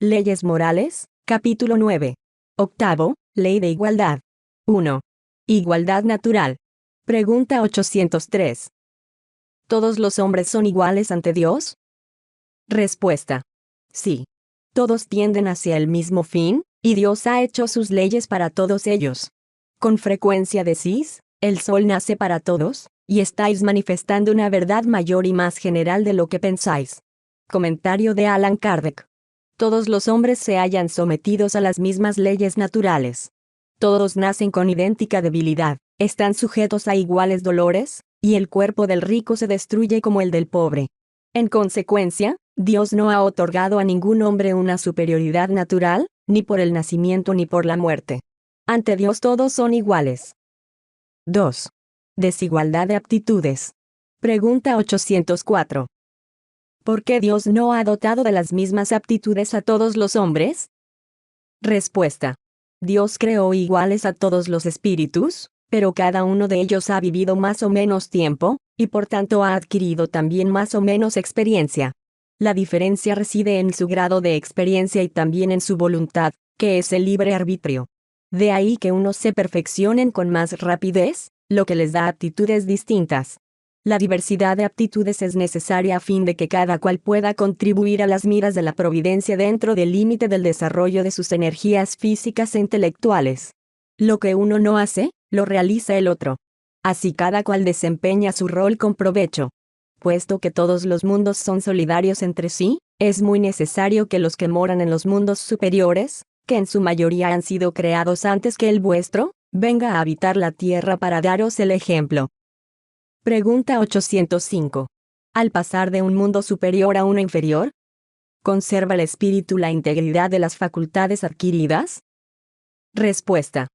Leyes morales, capítulo 9. Octavo, Ley de igualdad. 1. Igualdad natural. Pregunta 803. ¿Todos los hombres son iguales ante Dios? Respuesta. Sí. Todos tienden hacia el mismo fin, y Dios ha hecho sus leyes para todos ellos. Con frecuencia decís, el sol nace para todos, y estáis manifestando una verdad mayor y más general de lo que pensáis. Comentario de Allan Kardec. Todos los hombres se hallan sometidos a las mismas leyes naturales. Todos nacen con idéntica debilidad, están sujetos a iguales dolores, y el cuerpo del rico se destruye como el del pobre. En consecuencia, Dios no ha otorgado a ningún hombre una superioridad natural, ni por el nacimiento ni por la muerte. Ante Dios todos son iguales. 2. Desigualdad de aptitudes. Pregunta 804. ¿Por qué Dios no ha dotado de las mismas aptitudes a todos los hombres? Respuesta. Dios creó iguales a todos los espíritus, pero cada uno de ellos ha vivido más o menos tiempo, y por tanto ha adquirido también más o menos experiencia. La diferencia reside en su grado de experiencia y también en su voluntad, que es el libre arbitrio. De ahí que unos se perfeccionen con más rapidez, lo que les da aptitudes distintas. La diversidad de aptitudes es necesaria a fin de que cada cual pueda contribuir a las miras de la providencia dentro del límite del desarrollo de sus energías físicas e intelectuales. Lo que uno no hace, lo realiza el otro. Así cada cual desempeña su rol con provecho. Puesto que todos los mundos son solidarios entre sí, es muy necesario que los que moran en los mundos superiores, que en su mayoría han sido creados antes que el vuestro, venga a habitar la tierra para daros el ejemplo. Pregunta 805. Al pasar de un mundo superior a uno inferior, ¿conserva el espíritu la integridad de las facultades adquiridas? Respuesta.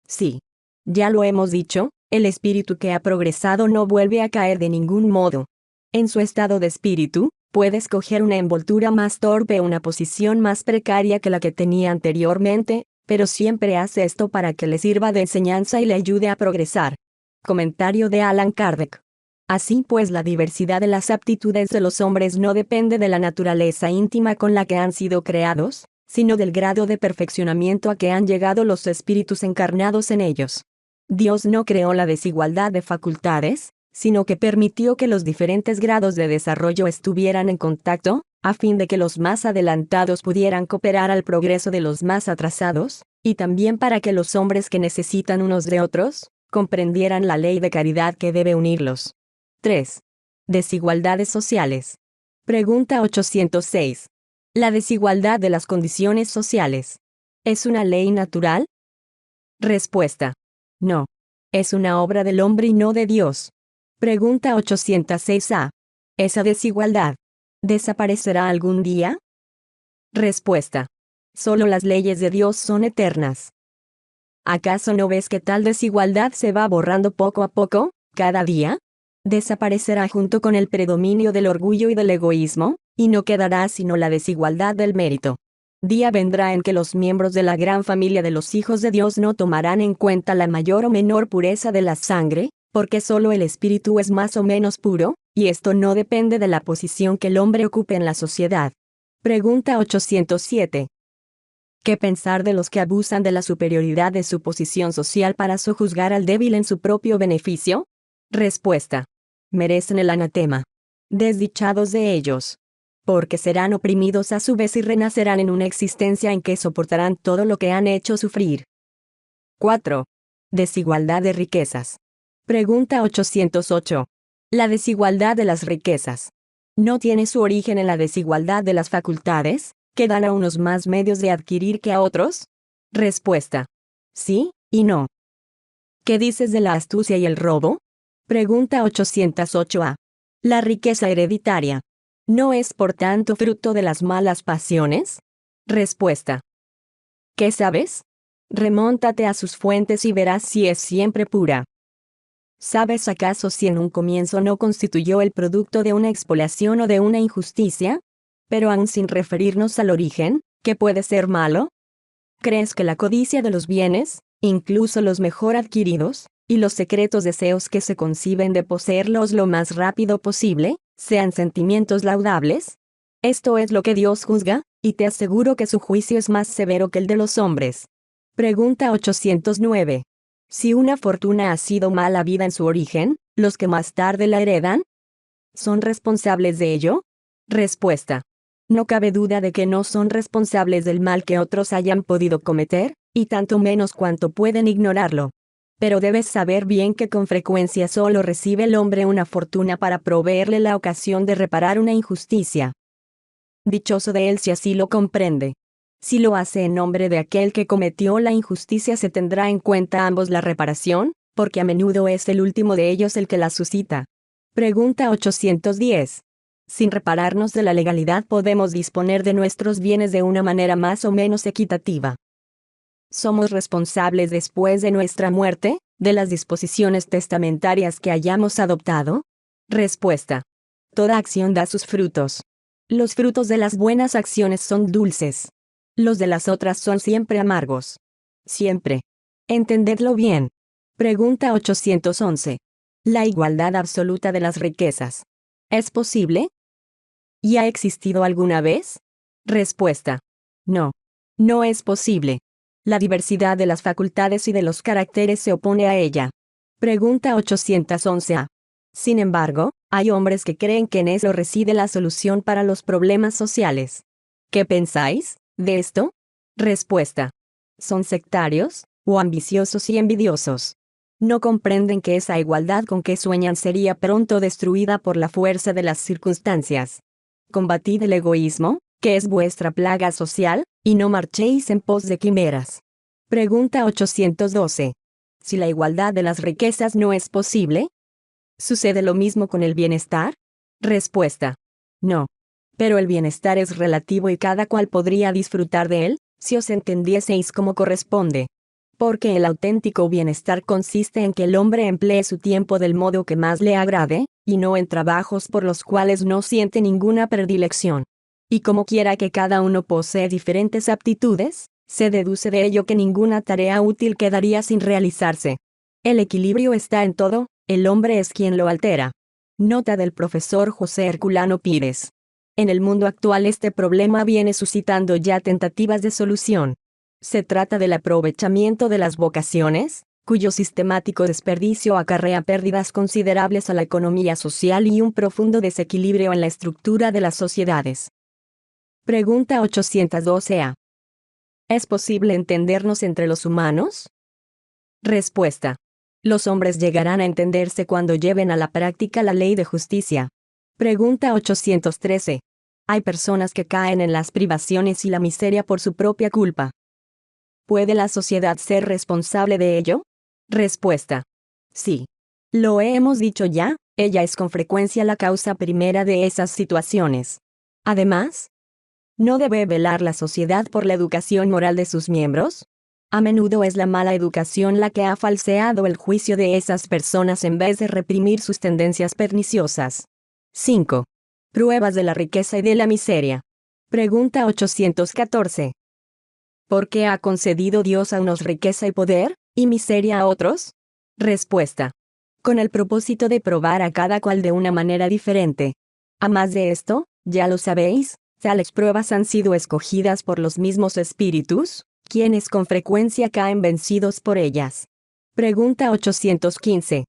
Sí. Ya lo hemos dicho, el espíritu que ha progresado no vuelve a caer de ningún modo. En su estado de espíritu, puede escoger una envoltura más torpe o una posición más precaria que la que tenía anteriormente, pero siempre hace esto para que le sirva de enseñanza y le ayude a progresar. Comentario de Allan Kardec. Así pues, la diversidad de las aptitudes de los hombres no depende de la naturaleza íntima con la que han sido creados, sino del grado de perfeccionamiento a que han llegado los espíritus encarnados en ellos. Dios no creó la desigualdad de facultades, sino que permitió que los diferentes grados de desarrollo estuvieran en contacto, a fin de que los más adelantados pudieran cooperar al progreso de los más atrasados, y también para que los hombres que necesitan unos de otros, comprendieran la ley de caridad que debe unirlos. 3. Desigualdades sociales. Pregunta 806. La desigualdad de las condiciones sociales. ¿Es una ley natural? Respuesta. No. Es una obra del hombre y no de Dios. Pregunta 806a. ¿Esa desigualdad desaparecerá algún día? Respuesta. Solo las leyes de Dios son eternas. ¿Acaso no ves que tal desigualdad se va borrando poco a poco, cada día? Desaparecerá junto con el predominio del orgullo y del egoísmo, y no quedará sino la desigualdad del mérito. Día vendrá en que los miembros de la gran familia de los hijos de Dios no tomarán en cuenta la mayor o menor pureza de la sangre, porque solo el espíritu es más o menos puro, y esto no depende de la posición que el hombre ocupe en la sociedad. Pregunta 807. ¿Qué pensar de los que abusan de la superioridad de su posición social para sojuzgar al débil en su propio beneficio? Respuesta. Merecen el anatema. Desdichados de ellos. Porque serán oprimidos a su vez y renacerán en una existencia en que soportarán todo lo que han hecho sufrir. 4. Desigualdad de riquezas. Pregunta 808. La desigualdad de las riquezas. ¿No tiene su origen en la desigualdad de las facultades, que dan a unos más medios de adquirir que a otros? Respuesta. Sí, y no. ¿Qué dices de la astucia y el robo? Pregunta 808a. La riqueza hereditaria. ¿No es por tanto fruto de las malas pasiones? Respuesta. ¿Qué sabes? Remóntate a sus fuentes y verás si es siempre pura. ¿Sabes acaso si en un comienzo no constituyó el producto de una expoliación o de una injusticia? Pero aún sin referirnos al origen, ¿qué puede ser malo? ¿Crees que la codicia de los bienes, incluso los mejor adquiridos, y los secretos deseos que se conciben de poseerlos lo más rápido posible, sean sentimientos laudables? ¿Esto es lo que Dios juzga? y te aseguro que su juicio es más severo que el de los hombres. Pregunta 809. Si una fortuna ha sido mala vida en su origen, ¿los que más tarde la heredan son responsables de ello? Respuesta. No cabe duda de que no son responsables del mal que otros hayan podido cometer, y tanto menos cuanto pueden ignorarlo. Pero debes saber bien que con frecuencia solo recibe el hombre una fortuna para proveerle la ocasión de reparar una injusticia. Dichoso de él si así lo comprende. Si lo hace en nombre de aquel que cometió la injusticia, se tendrá en cuenta ambos la reparación, porque a menudo es el último de ellos el que la suscita. Pregunta 810. Sin repararnos de la legalidad podemos disponer de nuestros bienes de una manera más o menos equitativa. ¿Somos responsables después de nuestra muerte, de las disposiciones testamentarias que hayamos adoptado? Respuesta. Toda acción da sus frutos. Los frutos de las buenas acciones son dulces. Los de las otras son siempre amargos. Siempre. Entendedlo bien. Pregunta 811. La igualdad absoluta de las riquezas. ¿Es posible? ¿Y ha existido alguna vez? Respuesta. No. No es posible. La diversidad de las facultades y de los caracteres se opone a ella. Pregunta 811a. Sin embargo, hay hombres que creen que en eso reside la solución para los problemas sociales. ¿Qué pensáis de esto? Respuesta. Son sectarios, o ambiciosos y envidiosos. No comprenden que esa igualdad con que sueñan sería pronto destruida por la fuerza de las circunstancias. Combatid el egoísmo, que es vuestra plaga social, y no marchéis en pos de quimeras. Pregunta 812. Si la igualdad de las riquezas no es posible, ¿sucede lo mismo con el bienestar? Respuesta. No. Pero el bienestar es relativo y cada cual podría disfrutar de él, si os entendieseis como corresponde. Porque el auténtico bienestar consiste en que el hombre emplee su tiempo del modo que más le agrade, y no en trabajos por los cuales no siente ninguna predilección. Y como quiera que cada uno posee diferentes aptitudes, se deduce de ello que ninguna tarea útil quedaría sin realizarse. El equilibrio está en todo, el hombre es quien lo altera. Nota del profesor José Herculano Pires. En el mundo actual este problema viene suscitando ya tentativas de solución. Se trata del aprovechamiento de las vocaciones, cuyo sistemático desperdicio acarrea pérdidas considerables a la economía social y un profundo desequilibrio en la estructura de las sociedades. Pregunta 812a. ¿Es posible entendernos entre los humanos? Respuesta. Los hombres llegarán a entenderse cuando lleven a la práctica la ley de justicia. Pregunta 813. Hay personas que caen en las privaciones y la miseria por su propia culpa. ¿Puede la sociedad ser responsable de ello? Respuesta. Sí. Lo hemos dicho ya, ella es con frecuencia la causa primera de esas situaciones. Además, ¿no debe velar la sociedad por la educación moral de sus miembros? A menudo es la mala educación la que ha falseado el juicio de esas personas en vez de reprimir sus tendencias perniciosas. 5. Pruebas de la riqueza y de la miseria. Pregunta 814. ¿Por qué ha concedido Dios a unos riqueza y poder, y miseria a otros? Respuesta. Con el propósito de probar a cada cual de una manera diferente. A más de esto, ya lo sabéis, tales pruebas han sido escogidas por los mismos espíritus, quienes con frecuencia caen vencidos por ellas. Pregunta 815.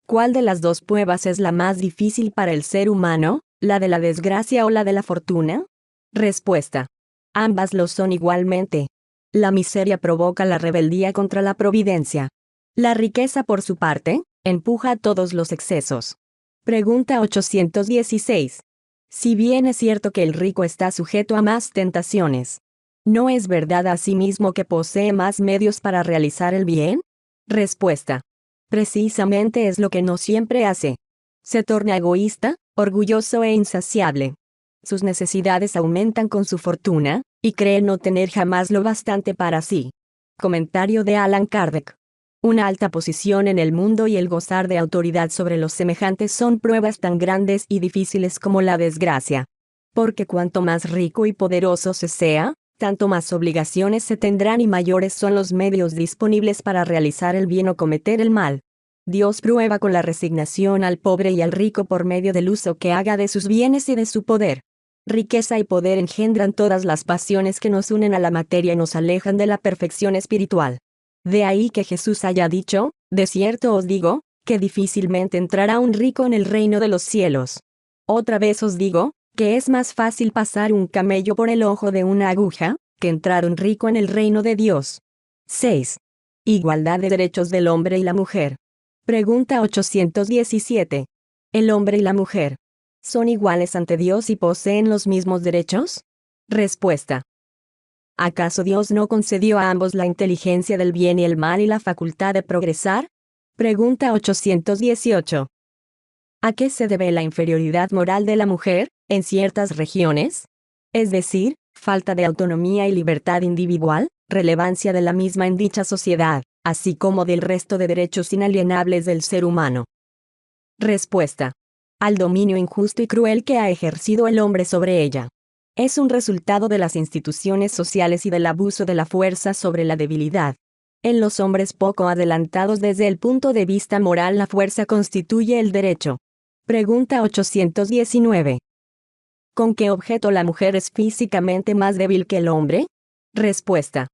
¿Cuál de las dos pruebas es la más difícil para el ser humano, la de la desgracia o la de la fortuna? Respuesta. Ambas lo son igualmente. La miseria provoca la rebeldía contra la providencia. La riqueza, por su parte, empuja a todos los excesos. Pregunta 816. Si bien es cierto que el rico está sujeto a más tentaciones, ¿no es verdad asimismo que posee más medios para realizar el bien? Respuesta. Precisamente es lo que no siempre hace. Se torna egoísta, orgulloso e insaciable. Sus necesidades aumentan con su fortuna, y cree no tener jamás lo bastante para sí. Comentario de Allan Kardec. Una alta posición en el mundo y el gozar de autoridad sobre los semejantes son pruebas tan grandes y difíciles como la desgracia. Porque cuanto más rico y poderoso se sea, tanto más obligaciones se tendrán y mayores son los medios disponibles para realizar el bien o cometer el mal. Dios prueba con la resignación al pobre y al rico por medio del uso que haga de sus bienes y de su poder. riqueza y poder engendran todas las pasiones que nos unen a la materia y nos alejan de la perfección espiritual. De ahí que Jesús haya dicho, de cierto os digo, que difícilmente entrará un rico en el reino de los cielos. Otra vez os digo, que es más fácil pasar un camello por el ojo de una aguja, que entrar un rico en el reino de Dios. 6. Igualdad de derechos del hombre y la mujer. Pregunta 817. ¿El hombre y la mujer son iguales ante Dios y poseen los mismos derechos? Respuesta. ¿Acaso Dios no concedió a ambos la inteligencia del bien y el mal y la facultad de progresar? Pregunta 818. ¿A qué se debe la inferioridad moral de la mujer, en ciertas regiones? Es decir, falta de autonomía y libertad individual, relevancia de la misma en dicha sociedad, así como del resto de derechos inalienables del ser humano. Respuesta. Al dominio injusto y cruel que ha ejercido el hombre sobre ella. Es un resultado de las instituciones sociales y del abuso de la fuerza sobre la debilidad. En los hombres poco adelantados desde el punto de vista moral, la fuerza constituye el derecho. Pregunta 819. ¿Con qué objeto la mujer es físicamente más débil que el hombre? Respuesta.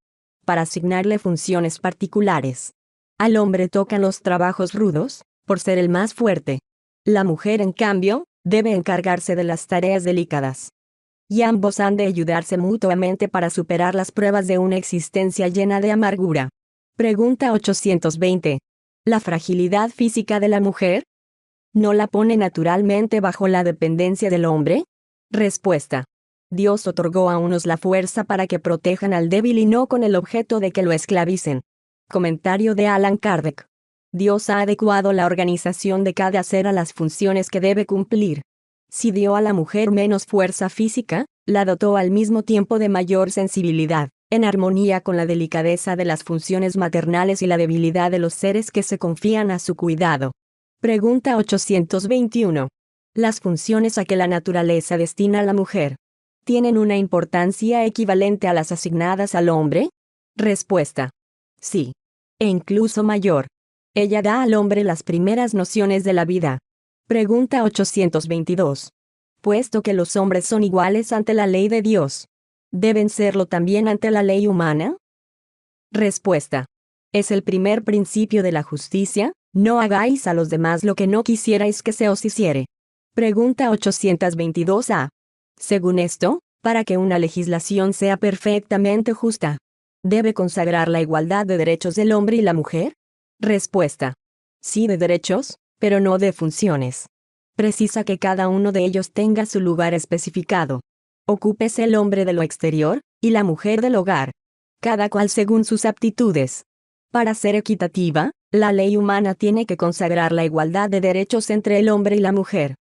Para asignarle funciones particulares. Al hombre tocan los trabajos rudos, por ser el más fuerte. La mujer, en cambio, debe encargarse de las tareas delicadas. Y ambos han de ayudarse mutuamente para superar las pruebas de una existencia llena de amargura. Pregunta 820. ¿La fragilidad física de la mujer no la pone naturalmente bajo la dependencia del hombre? Respuesta. Dios otorgó a unos la fuerza para que protejan al débil y no con el objeto de que lo esclavicen. Comentario de Allan Kardec. Dios ha adecuado la organización de cada ser a las funciones que debe cumplir. Si dio a la mujer menos fuerza física, la dotó al mismo tiempo de mayor sensibilidad, en armonía con la delicadeza de las funciones maternales y la debilidad de los seres que se confían a su cuidado. Pregunta 821. ¿Las funciones a que la naturaleza destina a la mujer tienen una importancia equivalente a las asignadas al hombre? Respuesta. Sí. E incluso mayor. Ella da al hombre las primeras nociones de la vida. Pregunta 822. Puesto que los hombres son iguales ante la ley de Dios, ¿deben serlo también ante la ley humana? Respuesta. Es el primer principio de la justicia: no hagáis a los demás lo que no quisierais que se os hiciere. Pregunta 822a. Según esto, para que una legislación sea perfectamente justa, ¿debe consagrar la igualdad de derechos del hombre y la mujer? Respuesta. Sí, de derechos, pero no de funciones. Precisa que cada uno de ellos tenga su lugar especificado. Ocúpese el hombre de lo exterior, y la mujer del hogar. Cada cual según sus aptitudes. Para ser equitativa, la ley humana tiene que consagrar la igualdad de derechos entre el hombre y la mujer.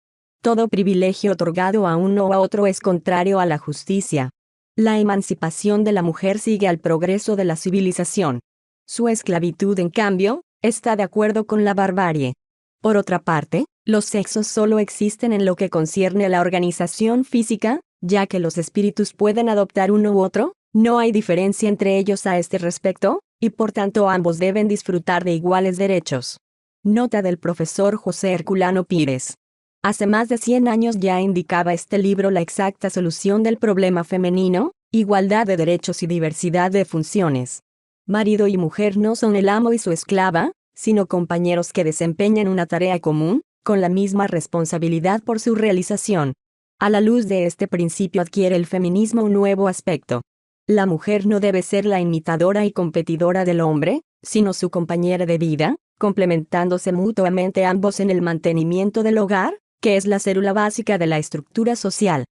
Todo privilegio otorgado a uno o a otro es contrario a la justicia. La emancipación de la mujer sigue al progreso de la civilización. Su esclavitud, en cambio, está de acuerdo con la barbarie. Por otra parte, los sexos solo existen en lo que concierne a la organización física, ya que los espíritus pueden adoptar uno u otro, no hay diferencia entre ellos a este respecto, y por tanto ambos deben disfrutar de iguales derechos. Nota del profesor José Herculano Pires. Hace más de 100 años ya indicaba este libro la exacta solución del problema femenino: igualdad de derechos y diversidad de funciones. Marido y mujer no son el amo y su esclava, sino compañeros que desempeñan una tarea común, con la misma responsabilidad por su realización. A la luz de este principio adquiere el feminismo un nuevo aspecto. La mujer no debe ser la imitadora y competidora del hombre, sino su compañera de vida, complementándose mutuamente ambos en el mantenimiento del hogar, que es la célula básica de la estructura social.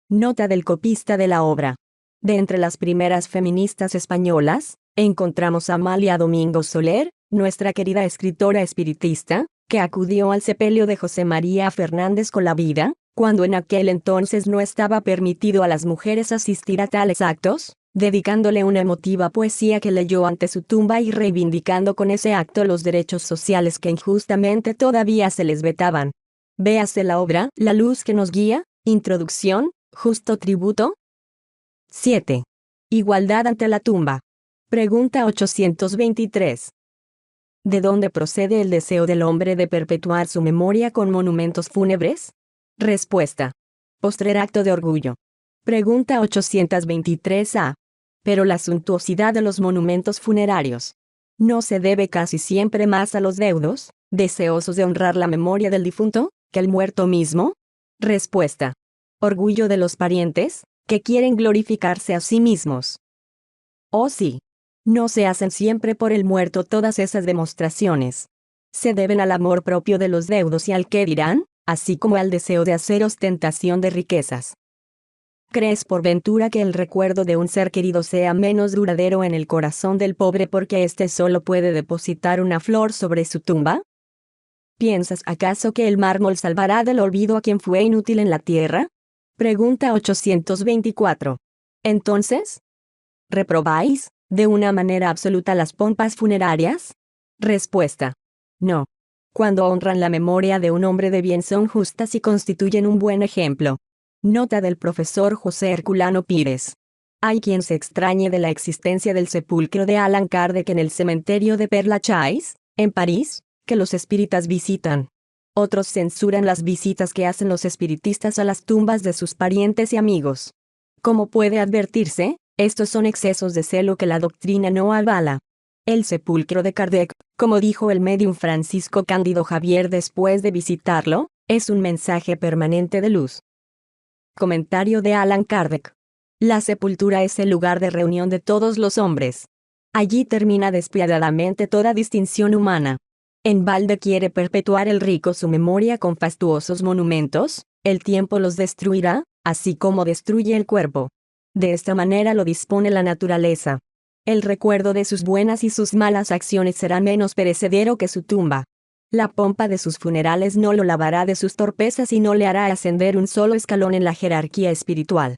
Nota del copista de la obra. De entre las primeras feministas españolas, encontramos a Amalia Domingo Soler, nuestra querida escritora espiritista, que acudió al sepelio de José María Fernández Colavida, cuando en aquel entonces no estaba permitido a las mujeres asistir a tales actos, dedicándole una emotiva poesía que leyó ante su tumba y reivindicando con ese acto los derechos sociales que injustamente todavía se les vetaban. Véase la obra La luz que nos guía, introducción, justo tributo. 7. Igualdad ante la tumba. Pregunta 823. ¿De dónde procede el deseo del hombre de perpetuar su memoria con monumentos fúnebres? Respuesta. Postrer acto de orgullo. Pregunta 823A. Pero la suntuosidad de los monumentos funerarios ¿no se debe casi siempre más a los deudos, deseosos de honrar la memoria del difunto, que el muerto mismo? Respuesta. Orgullo de los parientes, que quieren glorificarse a sí mismos. Oh sí. No se hacen siempre por el muerto todas esas demostraciones. Se deben al amor propio de los deudos y al qué dirán, así como al deseo de hacer ostentación de riquezas. ¿Crees por ventura que el recuerdo de un ser querido sea menos duradero en el corazón del pobre porque éste solo puede depositar una flor sobre su tumba? ¿Piensas acaso que el mármol salvará del olvido a quien fue inútil en la tierra? Pregunta 824. Entonces, ¿reprobáis, de una manera absoluta las pompas funerarias? Respuesta. No. Cuando honran la memoria de un hombre de bien son justas y constituyen un buen ejemplo. Nota del profesor José Herculano Pires. Hay quien se extrañe de la existencia del sepulcro de Allan Kardec en el cementerio de Père Lachaise, en París, que los espíritas visitan. Otros censuran las visitas que hacen los espiritistas a las tumbas de sus parientes y amigos. Como puede advertirse, estos son excesos de celo que la doctrina no avala. El sepulcro de Kardec, como dijo el médium Francisco Cándido Javier después de visitarlo, es un mensaje permanente de luz. Comentario de Allan Kardec. La sepultura es el lugar de reunión de todos los hombres. Allí termina despiadadamente toda distinción humana. En balde quiere perpetuar el rico su memoria con fastuosos monumentos, el tiempo los destruirá, así como destruye el cuerpo. De esta manera lo dispone la naturaleza. El recuerdo de sus buenas y sus malas acciones será menos perecedero que su tumba. La pompa de sus funerales no lo lavará de sus torpezas y no le hará ascender un solo escalón en la jerarquía espiritual.